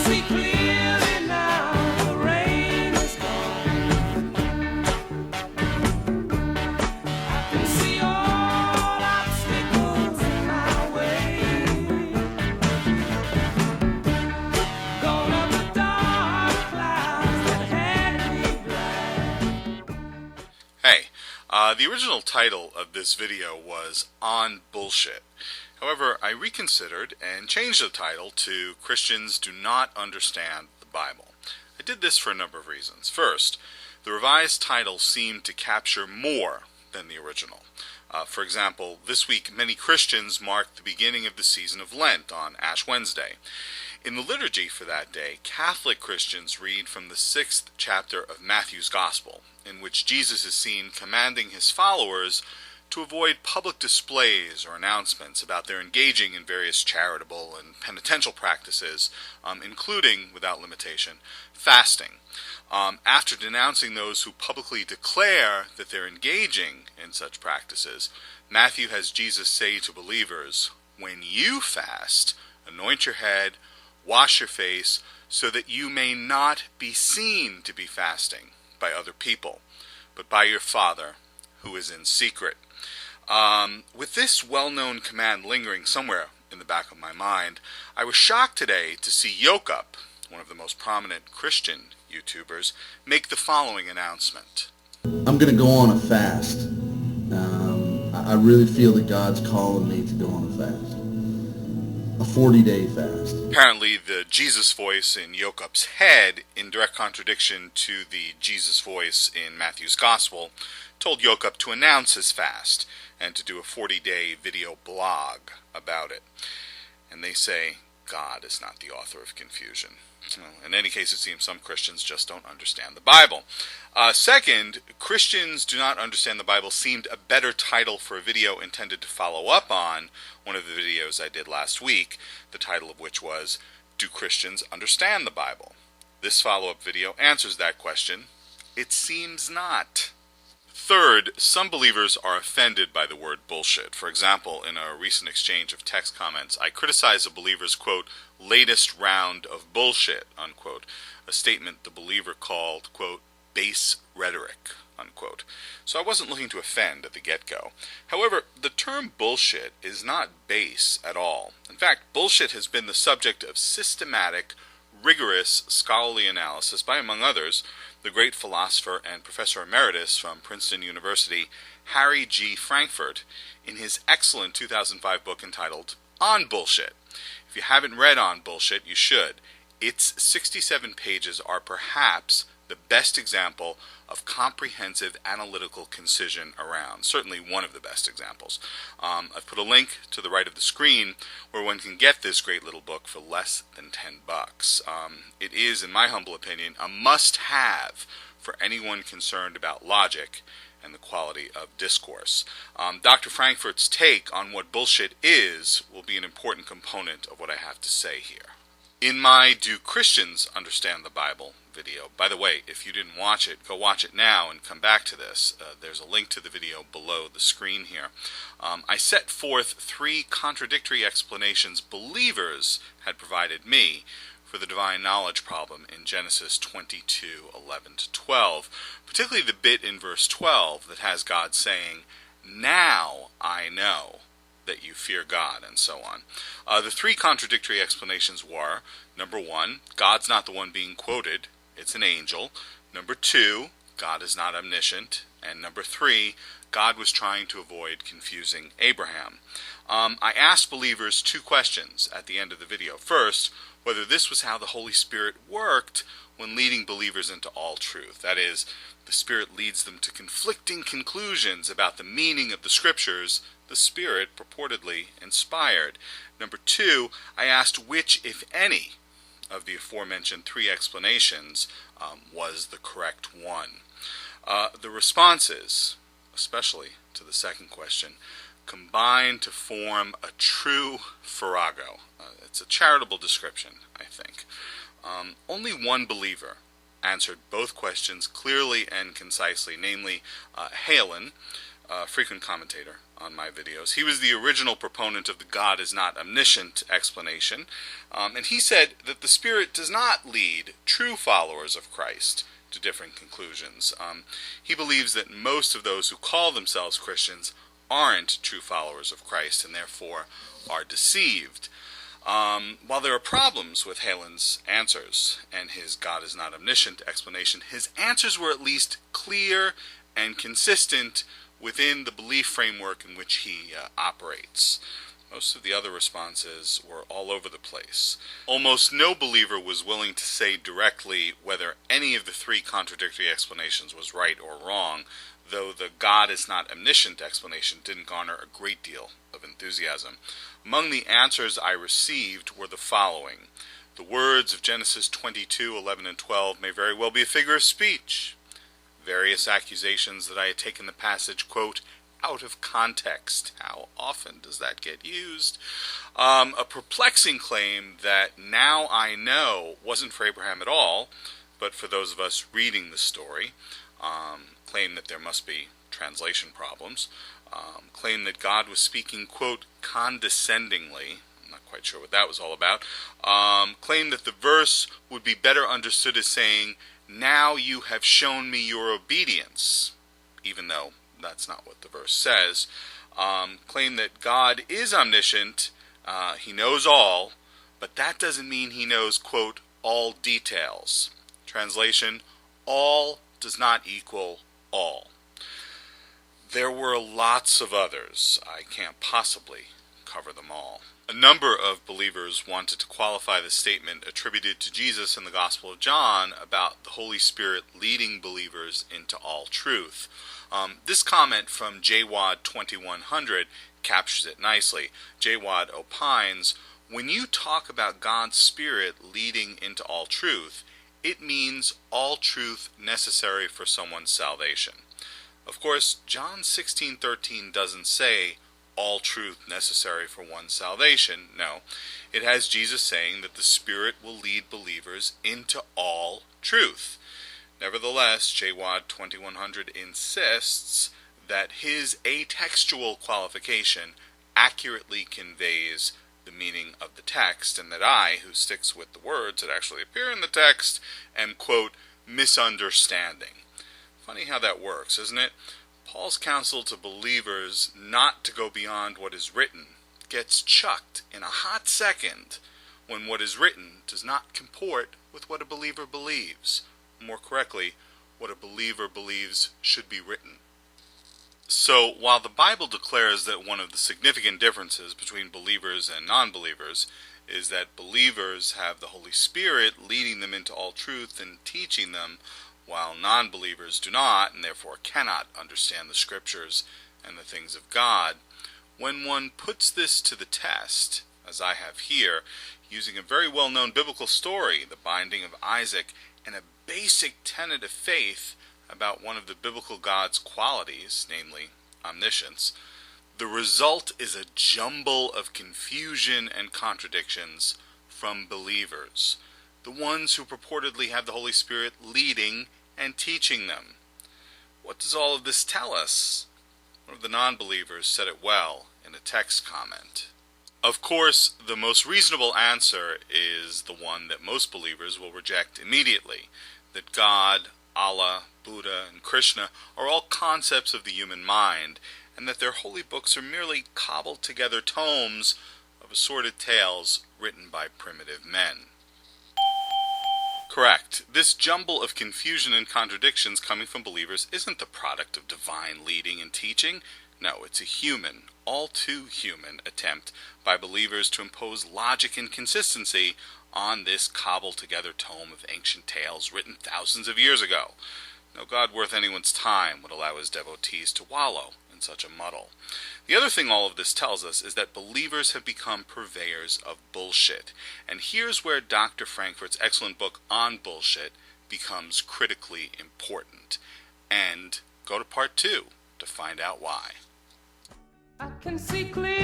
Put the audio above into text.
see clearly now, the rain is gone. I can see all obstacles in my way. Gone up the dark clouds that had me blind. Hey, the original title of this video was On Bullshit. However, I reconsidered and changed the title to Christians Do Not Understand the Bible. I did this for a number of reasons. First, the revised title seemed to capture more than the original. For example, this week many Christians mark the beginning of the season of Lent on Ash Wednesday. In the liturgy for that day, Catholic Christians read from the 6th chapter of Matthew's Gospel, in which Jesus is seen commanding his followers to avoid public displays or announcements about their engaging in various charitable and penitential practices, including, without limitation, fasting. After denouncing those who publicly declare that they're engaging in such practices, Matthew has Jesus say to believers, "When you fast, anoint your head, wash your face, so that you may not be seen to be fasting by other people, but by your Father who is in secret." With this well-known command lingering somewhere in the back of my mind, I was shocked today to see Yokup, one of the most prominent Christian YouTubers, make the following announcement. I'm going to go on a fast. I really feel that God's calling me to go on a fast. A 40-day fast. Apparently the Jesus voice in Yokup's head, in direct contradiction to the Jesus voice in Matthew's Gospel, told Yokup to announce his fast and to do a 40-day video blog about it. And they say God is not the author of confusion. In any case, it seems some Christians just don't understand the Bible. Second, Christians Do Not Understand the Bible seemed a better title for a video intended to follow up on one of the videos I did last week, the title of which was, Do Christians Understand the Bible? This follow-up video answers that question. It seems not. Third, some believers are offended by the word bullshit. For example, in a recent exchange of text comments, I criticized a believer's, quote, latest round of bullshit, unquote, a statement the believer called, quote, base rhetoric, unquote. So I wasn't looking to offend at the get-go. However, the term bullshit is not base at all. In fact, bullshit has been the subject of systematic, rigorous scholarly analysis by, among others, the great philosopher and professor emeritus from Princeton University, Harry G. Frankfurt, in his excellent 2005 book entitled On Bullshit. If you haven't read On Bullshit, you should. Its 67 pages are perhaps the best example of comprehensive analytical concision around. Certainly one of the best examples. I've put a link to the right of the screen where one can get this great little book for less than $10. It is, in my humble opinion, a must-have for anyone concerned about logic and the quality of discourse. Dr. Frankfurt's take on what bullshit is will be an important component of what I have to say here. In my Do Christians Understand the Bible video, by the way, if you didn't watch it, go watch it now and come back to this. There's a link to the video below the screen here. I set forth 3 contradictory explanations believers had provided me for the divine knowledge problem in Genesis 22:11-12, particularly the bit in verse 12 that has God saying, "Now I know that you fear God," and so on. The 3 contradictory explanations were, number 1, God's not the one being quoted, it's an angel. Number 2, God is not omniscient. And number 3, God was trying to avoid confusing Abraham. I asked believers 2 questions at the end of the video. First, whether this was how the Holy Spirit worked when leading believers into all truth. That is, the Spirit leads them to conflicting conclusions about the meaning of the Scriptures the Spirit purportedly inspired. Number 2, I asked which, if any, of the aforementioned 3 explanations was the correct one. The responses, especially to the second question, combine to form a true farrago. It's a charitable description, I think. Only one believer answered both questions clearly and concisely, namely Halen, a frequent commentator on my videos. He was the original proponent of the God is not omniscient explanation, and he said that the Spirit does not lead true followers of Christ to different conclusions. He believes that most of those who call themselves Christians aren't true followers of Christ and therefore are deceived. While there are problems with Heylyn's answers and his God is not omniscient explanation, his answers were at least clear and consistent within the belief framework in which he operates. Most of the other responses were all over the place. Almost no believer was willing to say directly whether any of the three contradictory explanations was right or wrong, though the God is not omniscient explanation didn't garner a great deal of enthusiasm. Among the answers I received were the following. The words of Genesis 22:11 and 12 may very well be a figure of speech. Various accusations that I had taken the passage, quote, out of context. How often does that get used? A perplexing claim that now I know wasn't for Abraham at all, but for those of us reading the story. Claim that there must be translation problems. Claim that God was speaking, quote, condescendingly. I'm not quite sure what that was all about. Claim that the verse would be better understood as saying, now you have shown me your obedience, even though that's not what the verse says. Claim that God is omniscient, he knows all, but that doesn't mean he knows, quote, all details. Translation, all does not equal all. There were lots of others. I can't possibly cover them all. A number of believers wanted to qualify the statement attributed to Jesus in the Gospel of John about the Holy Spirit leading believers into all truth. This comment from JWAD 2100 captures it nicely. JWAD opines, when you talk about God's Spirit leading into all truth, it means all truth necessary for someone's salvation. Of course, John 16:13 doesn't say all truth necessary for one's salvation. No, it has Jesus saying that the Spirit will lead believers into all truth. Nevertheless, JWAD 2100 insists that his atextual qualification accurately conveys the meaning of the text, and that I, who sticks with the words that actually appear in the text, am, quote, misunderstanding. Funny how that works, isn't it? Paul's counsel to believers not to go beyond what is written gets chucked in a hot second when what is written does not comport with what a believer believes. More correctly, what a believer believes should be written. So, while the Bible declares that one of the significant differences between believers and non-believers is that believers have the Holy Spirit leading them into all truth and teaching them, while non-believers do not, and therefore cannot understand the Scriptures and the things of God, when one puts this to the test, as I have here, using a very well-known biblical story, the binding of Isaac, and a basic tenet of faith about one of the biblical God's qualities, namely omniscience, the result is a jumble of confusion and contradictions from believers, the ones who purportedly have the Holy Spirit leading and teaching them. What does all of this tell us? One of the non-believers said it well in a text comment. Of course, the most reasonable answer is the one that most believers will reject immediately, that God, Allah, Buddha, and Krishna are all concepts of the human mind, and that their holy books are merely cobbled together tomes of assorted tales written by primitive men. Correct. This jumble of confusion and contradictions coming from believers isn't the product of divine leading and teaching. No, it's a human, all too human attempt by believers to impose logic and consistency on this cobbled-together tome of ancient tales written thousands of years ago. No God worth anyone's time would allow his devotees to wallow in such a muddle. The other thing all of this tells us is that believers have become purveyors of bullshit. And here's where Dr. Frankfurt's excellent book on bullshit becomes critically important. And go to part 2 to find out why. I can see clear.